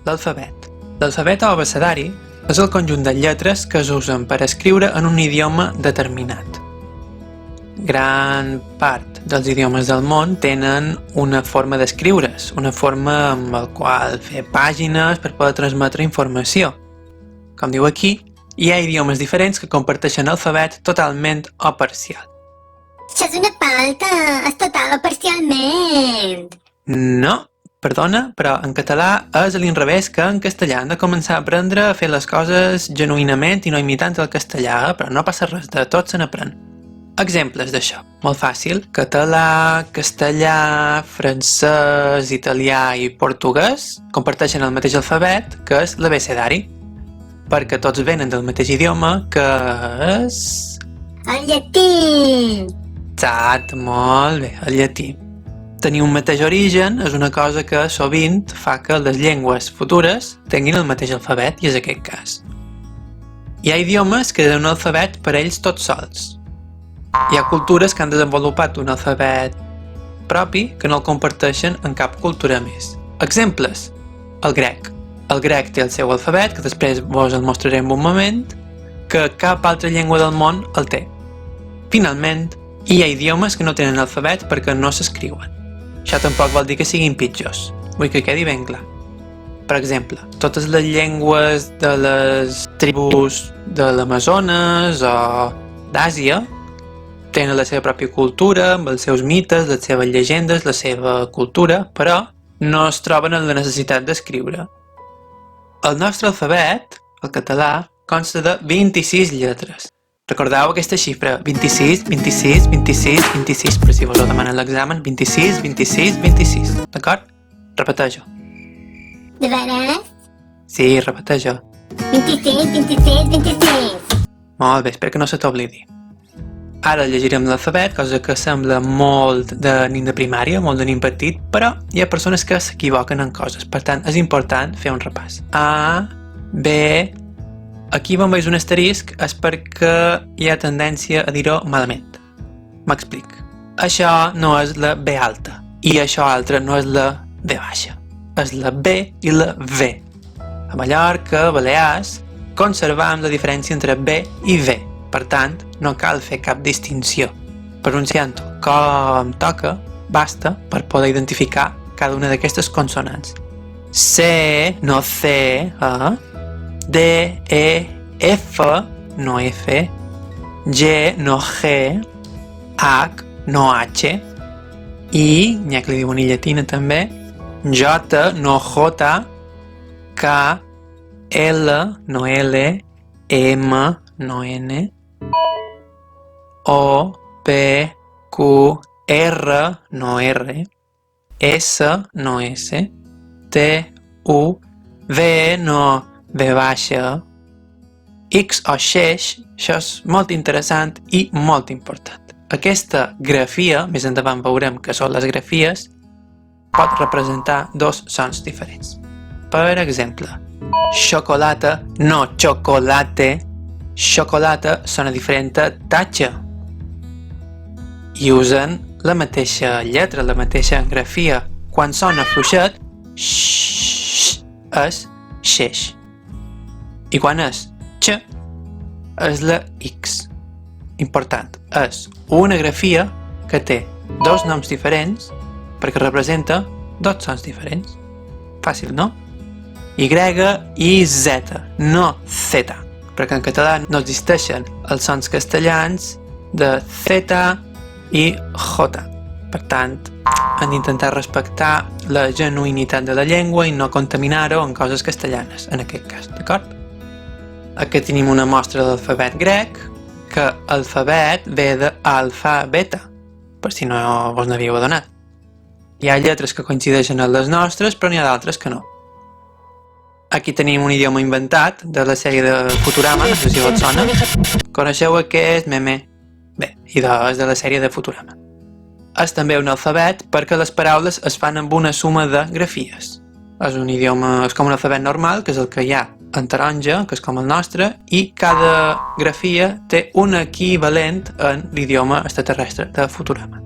L'alfabet. L'alfabet o abecedari és el conjunt de lletres que s'usen per escriure en un idioma determinat. Gran part dels idiomes del món tenen una forma d'escriure's, una forma amb la qual fer pàgines per poder transmetre informació. Com diu aquí, hi ha idiomes diferents que comparteixen alfabet totalment o parcial. Això és una falta, és total o parcialment. No, perdona, però en català és a l'inrevés que en castellà. Hem de començar a aprendre a fer les coses genuïnament i no imitant el castellà, però no passa res, de tot se n'aprèn. Exemples d'això, molt fàcil: català, castellà, francès, italià i portuguès comparteixen el mateix alfabet, que és l'abecedari, perquè tots venen del mateix idioma, que és... El llatí! Exacte, molt bé, el llatí. Tenir un mateix origen és una cosa que sovint fa que les llengües futures tinguin el mateix alfabet, i és aquest cas. Hi ha idiomes que tenen un alfabet per ells tots sols. Hi ha cultures que han desenvolupat un alfabet propi que no el comparteixen en cap cultura més. Exemples: el grec. El grec té el seu alfabet, que després vos el mostraré en un moment, que cap altra llengua del món el té. Finalment, hi ha idiomes que no tenen alfabet perquè no s'escriuen. Això tampoc vol dir que siguin pitjors, vull que quedi ben clar. Per exemple, totes les llengües de les tribus de l'Amazones o d'Àsia tenen la seva pròpia cultura, amb els seus mites, les seves llegendes, la seva cultura, però no es troben en la necessitat d'escriure. El nostre alfabet, el català, consta de 26 lletres. Recordeu aquesta xifra: 26, 26, 26, 26, per si vos ho demanen l'examen: 26, 26, 26, d'acord? Repeteixo. De veres? Sí, repeteixo. 26, 26, 26. Molt bé, espero que no se t'oblidi. Ara llegirem l'alfabet, cosa que sembla molt de nin de primària, molt de nin petit, però hi ha persones que s'equivoquen en coses, per tant és important fer un repàs. A, B... Aquí on veus un asterisc és perquè hi ha tendència a dir-ho malament. M'explic. Això no és la B alta, i això altre no és la B baixa. És la B i la V. A Mallorca, Balears, conservam la diferència entre B i V. Per tant, no cal fer cap distinció. Pronunciant-ho com toca, basta per poder identificar cada una d'aquestes consonants. C, no C, D, E, F, no F, G, no G, H, no H, I, n'hi ha que li diuen i llatina també, J, no J, K, L, no L, M, no N, O, P, Q, R, no R, S, no S, T, U, V, no V baixa, X o xeix. Això és molt interessant i molt important. Aquesta grafia, més endavant veurem que són les grafies, pot representar dos sons diferents. Per exemple, xocolata, no chocolate. Xocolata sona diferent a tatxa. I usen la mateixa lletra, la mateixa grafia. Quan sona fluixet, és xeix. I quan és x, és la x. Important, és una grafia que té dos noms diferents perquè representa dos sons diferents. Fàcil, no? Y i Z, no Z, perquè en català no existeixen els sons castellans de Z i J. Per tant, han d'intentar respectar la genuïnitat de la llengua i no contaminar-ho en coses castellanes, en aquest cas, d'acord? Aquí tenim una mostra de l'alfabet grec, que l'alfabet ve d'alfa beta, per si no vos n'havíeu adonat. Hi ha lletres que coincideixen amb les nostres, però n'hi ha d'altres que no. Aquí tenim un idioma inventat de la sèrie de Futurama, no sé si vos sona. Coneixeu aquest meme? Bé, és de la sèrie de Futurama. És també un alfabet perquè les paraules es fan amb una suma de grafies. És un idioma, és com un alfabet normal, que és el que hi ha en taronja, que és com el nostre, i cada grafia té un equivalent en l'idioma extraterrestre de Futurama.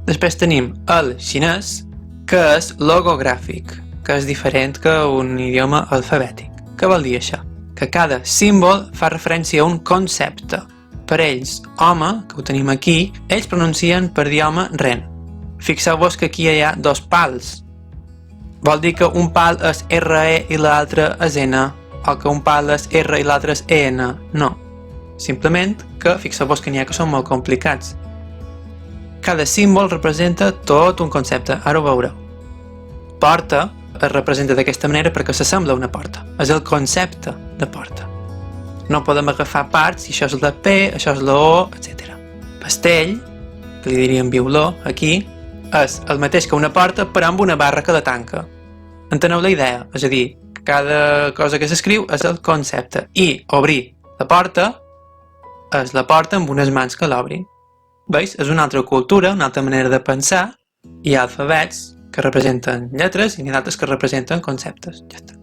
Després tenim el xinès, que és logogràfic. que és diferent que un idioma alfabètic. Què vol dir això? Que cada símbol fa referència a un concepte. Per ells, home, que ho tenim aquí, ells pronuncien per dir home ren. Fixeu-vos que aquí hi ha dos pals. Vol dir que un pal és RE i l'altre és N, o que un pal és R i l'altre és EN. No. Simplement que fixeu-vos que n'hi ha que són molt complicats. Cada símbol representa tot un concepte, ara ho veureu. Porta es representa d'aquesta manera perquè s'assembla a una porta. És el concepte de porta. No podem agafar parts, si això és la P, això és la O, etc. Pastell, que li diríem violó, aquí, és el mateix que una porta però amb una barra que la tanca. Enteneu la idea? És a dir, cada cosa que s'escriu és el concepte. I obrir la porta és la porta amb unes mans que l'obrin. Veus? És una altra cultura, una altra manera de pensar. Hi ha alfabets que representen lletres i n'hi ha d'altres que representen conceptes. Ja està.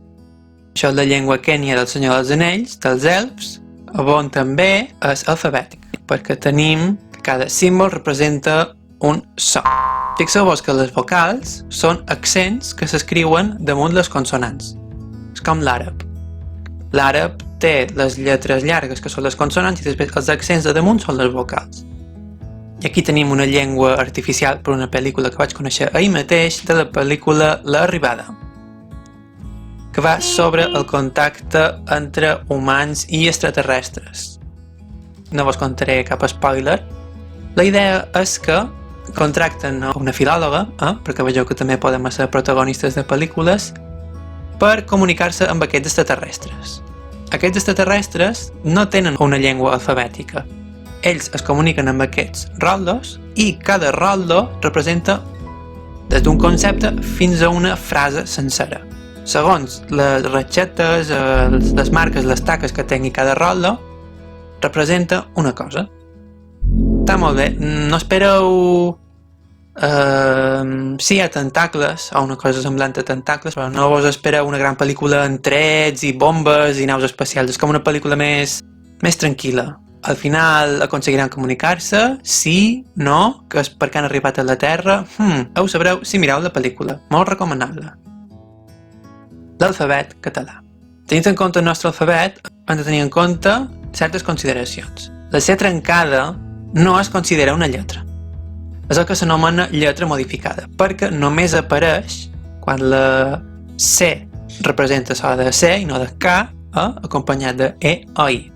Això és la llengua quènia del Senyor dels Anells, dels elfs, on també és alfabètic, perquè tenim que cada símbol representa un so. Fixeu-vos que les vocals són accents que s'escriuen damunt les consonants. És com l'àrab. L'àrab té les lletres llargues, que són les consonants, i després els accents de damunt són les vocals. I aquí tenim una llengua artificial per una pel·lícula que vaig conèixer ahir mateix, de la pel·lícula L'Arribada, que va sobre el contacte entre humans i extraterrestres. No vos contaré cap spoiler. La idea és que contracten una filòloga, perquè vegeu que també podem ser protagonistes de pel·lícules, per comunicar-se amb aquests extraterrestres. Aquests extraterrestres no tenen una llengua alfabètica. Ells es comuniquen amb aquests rotllos i cada rotllo representa des d'un concepte fins a una frase sencera. Segons les ratxetes, les marques, les taques que tingui cada rotllo, representa una cosa. Està molt bé. No espereu... sí, hi ha tentacles, o una cosa semblant a tentacles, però no vos espereu una gran pel·lícula amb trets i bombes i naus espacials. És com una pel·lícula més tranquil·la. Al final aconseguiran comunicar-se, sí, no, que és perquè han arribat a la Terra. Ho sabreu si mireu la pel·lícula. Molt recomanable. L'alfabet català. Tenint en compte el nostre alfabet, hem de tenir en compte certes consideracions. La C trencada no es considera una lletra. És el que s'anomena lletra modificada, perquè només apareix quan la C representa so de C i no de K, acompanyat de E o I.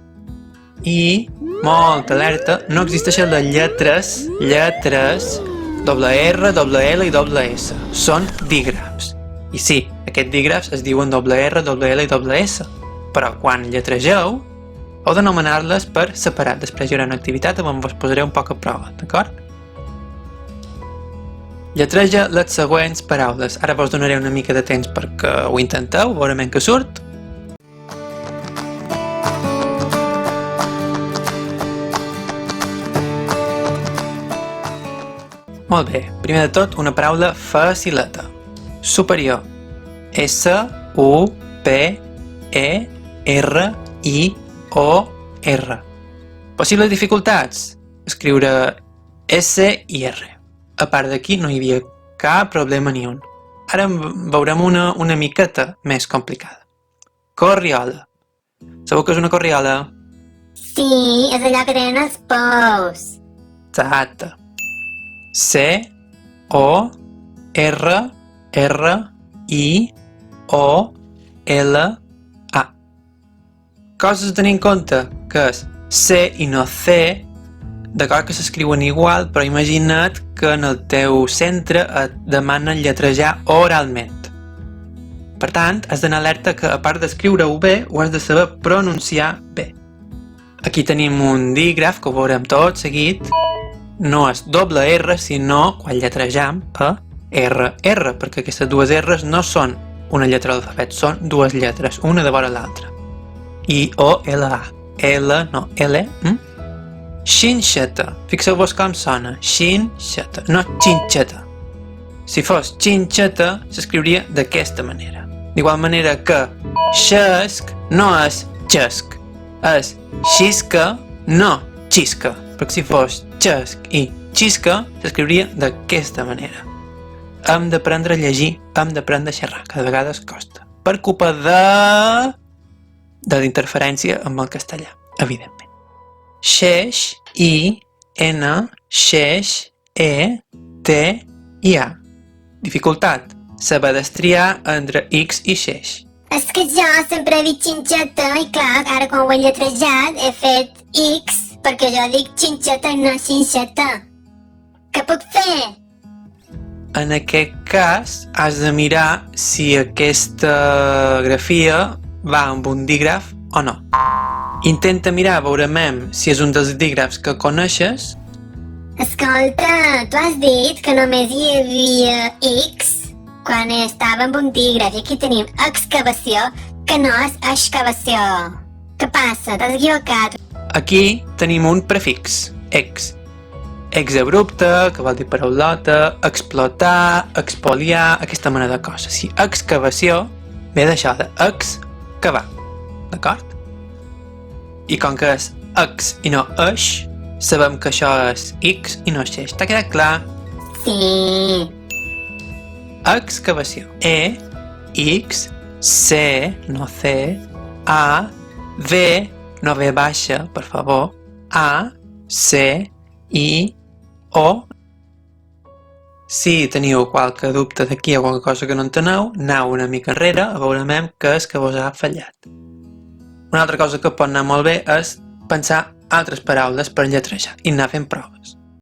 I, molta alerta, no existeixen les lletres doble R, doble L i doble S. Són dígrafs. I sí, aquests dígrafs es diuen doble R, doble L i doble S. Però quan lletregeu, heu d'anomenar-les per separat. Després hi haurà una activitat on vos posaré un poc a prova, d'acord? Lletreja les següents paraules. Ara vos donaré una mica de temps perquè ho intenteu, veurem què surt. Molt bé, primer de tot una paraula facileta. Superior. S-U-P-E-R-I-O-R. Possibles dificultats. Escriure S i R. A part d'aquí no hi havia cap problema ni un. Ara veurem una miqueta més complicada. Corriola. Sabeu què és una corriola? Sí, és allò que tenen els pous. Exacte. C-O-R-R-I-O-L-A. Coses a tenir en compte, que és C i no C, d'acord que s'escriuen igual, però imagina't que en el teu centre et demanen lletrejar oralment. Per tant, has d'anar alerta que a part d'escriure-ho bé, ho has de saber pronunciar bé. Aquí tenim un dígraf que ho veurem tot seguit. No és doble R, sinó, quan lletrejam, R, perquè aquestes dues R's no són una lletra de l'alfabet, són dues lletres, una de vora l'altra. I-O-L-A. L, no, L. Xinxeta. Fixeu-vos com sona. Xinxeta, no xinxeta. Si fos xinxeta, s'escriuria d'aquesta manera. D'igual manera que xesc no és xesc, és xisca, no xisca. Perquè si fos xesc i xisca, s'escriuria d'aquesta manera. hem d'aprendre a llegir, hem d'aprendre a xerrar, cada vegada es costa. Per culpa de la interferència amb el castellà, evidentment. Xeix, I, N, xeix, E, T, I, A. Dificultat. Saber destriar entre X i xeix. És que jo sempre he dit xinxeta i clar, ara quan ho he lletrejat he fet X perquè jo dic xinxeta i no xinxeta. Què puc fer? En aquest cas, has de mirar si aquesta grafia va amb un dígraf o no. Intenta mirar, veurem si és un dels dígrafs que coneixes. Escolta, tu has dit que només hi havia X quan estava amb un dígraf i aquí tenim excavació, que no és excavació. Què passa? T'has equivocat. Aquí tenim un prefix, ex. Exabrupte, que vol dir paraulota, explotar, expoliar, aquesta mena de coses. Si excavació ve d'això, d'excavar, d'acord? I com que és ex i no eix, sabem que això és X i no xeix. T'ha quedat clar? Sí. Excavació. E, X, C, no C, A, V, no V baixa, per favor, A, C, I, O. Si teniu qualque dubte d'aquí o qualque cosa que no enteneu, aneu una mica enrere a veurem què és que vos ha fallat. Una altra cosa que pot anar molt bé és pensar altres paraules per lletrejar i anar fent proves.